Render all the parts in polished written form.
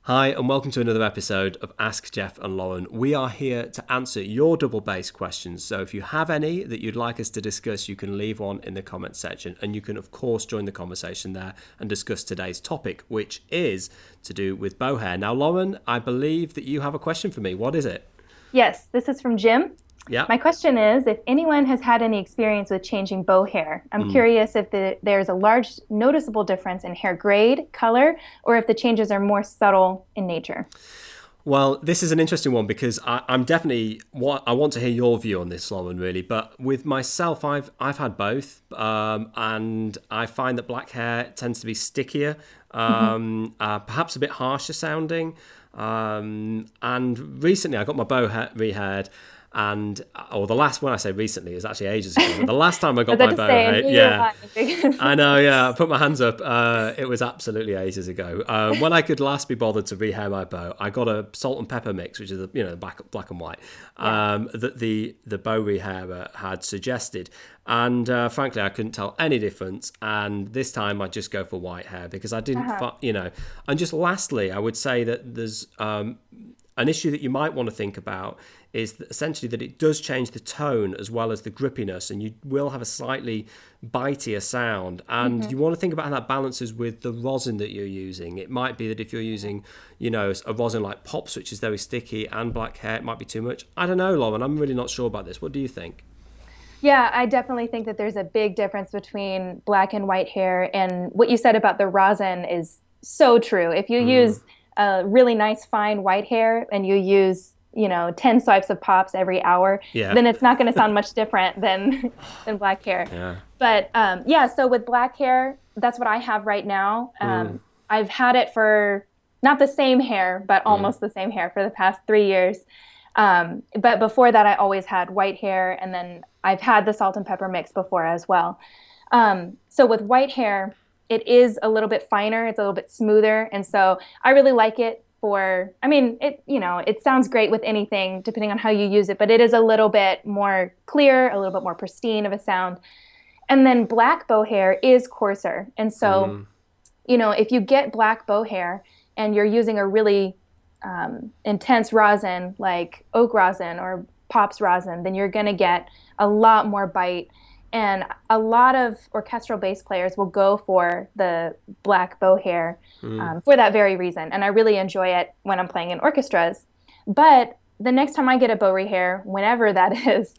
Hi, and welcome to another episode of Ask Geoff and Lauren. We are here to answer your double bass questions. So if you have any that you'd like us to discuss, you can leave one in the comments section. And you can, of course, join the conversation there and discuss today's topic, which is to do with bow hair. Now, Lauren, I believe that you have a question for me. What is it? Yes, this is from Jim. Yeah. My question is, if anyone has had any experience with changing bow hair, I'm curious if there's a large noticeable difference in hair grade, color, or if the changes are more subtle in nature. Well, this is an interesting one because I'm definitely I want to hear your view on this, Lauren. Really, but with myself, I've had both, and I find that black hair tends to be stickier, perhaps a bit harsher sounding. And recently, I got my bow rehaired. And the last one I say recently is actually ages ago. But the last time I got my bow hair, I know, I put my hands up. It was absolutely ages ago. When I could last be bothered to rehair my bow, I got a salt and pepper mix, which is the black and white, that the bow rehairer had suggested. And frankly, I couldn't tell any difference. And this time, I just go for white hair because I didn't, And just lastly, I would say that there's an issue that you might want to think about is that essentially that it does change the tone as well as the grippiness, and you will have a slightly bitier sound. And you want to think about how that balances with the rosin that you're using. It might be that if you're using, a rosin like Pops, which is very sticky, and black hair, it might be too much. I don't know, Lauren. I'm really not sure about this. What do you think? Yeah, I definitely think that there's a big difference between black and white hair. And what you said about the rosin is so true. If you use a really nice fine white hair and you use 10 swipes of Pops every hour, then it's not going to sound much different than black hair. Yeah. But so with black hair, that's what I have right now. I've had it for not the same hair, but almost the same hair for the past 3 years. But before that, I always had white hair, and then I've had the salt and pepper mix before as well. So with white hair, it is a little bit finer, it's a little bit smoother, and so I really like it. It sounds great with anything depending on how you use it, but it is a little bit more clear, a little bit more pristine of a sound. And then black bow hair is coarser. And so, if you get black bow hair and you're using a really intense rosin like oak rosin or Pops rosin, then you're going to get a lot more bite. And a lot of orchestral bass players will go for the black bow hair for that very reason. And I really enjoy it when I'm playing in orchestras. But the next time I get a bow rehair, whenever that is,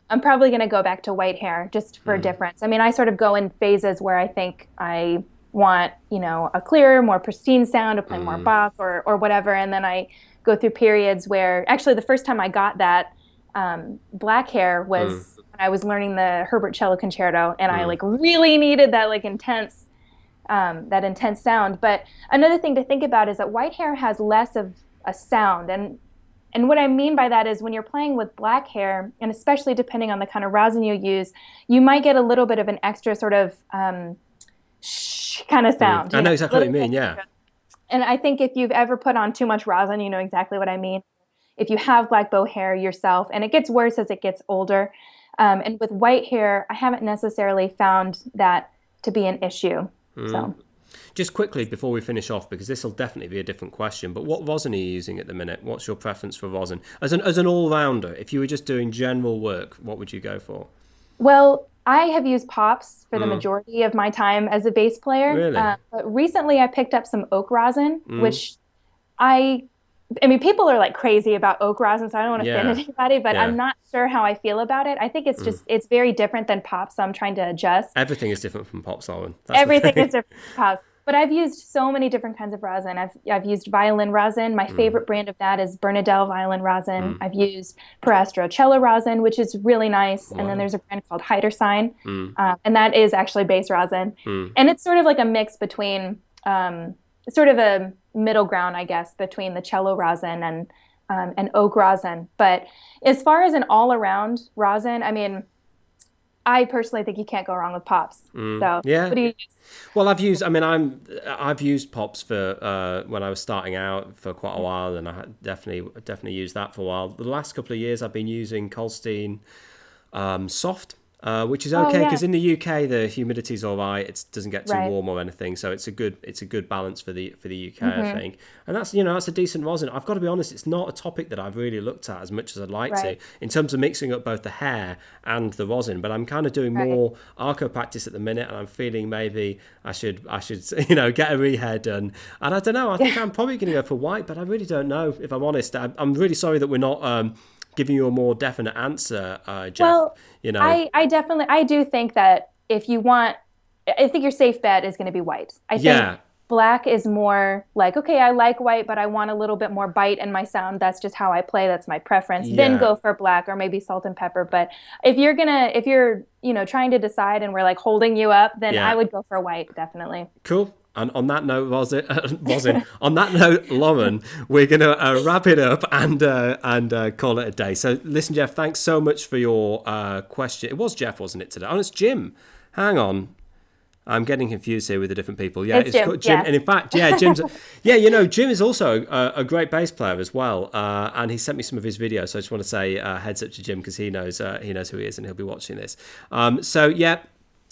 I'm probably going to go back to white hair just for difference. I mean, I sort of go in phases where I think I want, a clearer, more pristine sound to play more bop or whatever. And then I go through periods where actually the first time I got that black hair was when I was learning the Herbert Cello Concerto, and I really needed that intense sound. But another thing to think about is that white hair has less of a sound, and what I mean by that is when you're playing with black hair, and especially depending on the kind of rosin you use, you might get a little bit of an extra sort of shh kind of sound. I know exactly what you mean, yeah. And I think if you've ever put on too much rosin, you know exactly what I mean. If you have black bow hair yourself, and it gets worse as it gets older. And with white hair, I haven't necessarily found that to be an issue. So, just quickly before we finish off, because this will definitely be a different question, but what rosin are you using at the minute? What's your preference for rosin? As an all-rounder, if you were just doing general work, what would you go for? Well, I have used Pops for the majority of my time as a bass player. Really? But recently I picked up some oak rosin, which I mean, people are crazy about oak rosin, so I don't want to offend anybody, but I'm not sure how I feel about it. I think it's just, it's very different than Pops, so I'm trying to adjust. Everything is different from Pops, Lauren. Everything is different from Pops. But I've used so many different kinds of rosin. I've used violin rosin. My favorite brand of that is Bernadelle violin rosin. I've used Perastro cello rosin, which is really nice. Wow. And then there's a brand called Heidersign, and that is actually bass rosin. And it's sort of like a mix between, sort of a middle ground, I guess, between the cello rosin and oak rosin. But as far as an all-around rosin, I mean, I personally think you can't go wrong with Pops. So, what do you use? Well, I've used Pops for when I was starting out for quite a while, and I definitely used that for a while. The last couple of years, I've been using Colstein Soft. which is okay because in the UK the humidity's all right. It doesn't get too warm or anything, so it's a good balance for the UK, I think. And that's that's a decent rosin. I've got to be honest, it's not a topic that I've really looked at as much as I'd like to in terms of mixing up both the hair and the rosin. But I'm kind of doing more arco practice at the minute, and I'm feeling maybe I should get a rehair done. And I don't know. I think I'm probably going to go for white, but I really don't know if I'm honest. I'm really sorry that we're not giving you a more definite answer, Geoff. Well, I do think that if you want, I think your safe bet is going to be white. I think black is more like, okay, I like white, but I want a little bit more bite in my sound. That's just how I play. That's my preference. Then go for black or maybe salt and pepper. But if you're trying to decide and we're like holding you up, then I would go for white, definitely. Cool. And on that note, on that note, Lauren, we're going to wrap it up and call it a day. So listen, Geoff, thanks so much for your question. It was Geoff, wasn't it, today? Oh, it's Jim. Hang on. I'm getting confused here with the different people. Yeah, it's Jim. Yeah. And in fact, Jim's Jim is also a great bass player as well. And he sent me some of his videos. So I just want to say heads up to Jim because he knows who he is and he'll be watching this.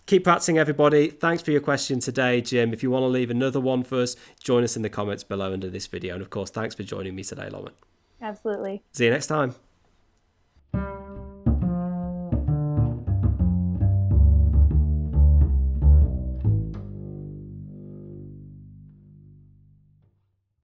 Keep practicing, everybody. Thanks for your question today, Jim. If you want to leave another one for us, join us in the comments below under this video. And of course, thanks for joining me today, Lauren. Absolutely. See you next time.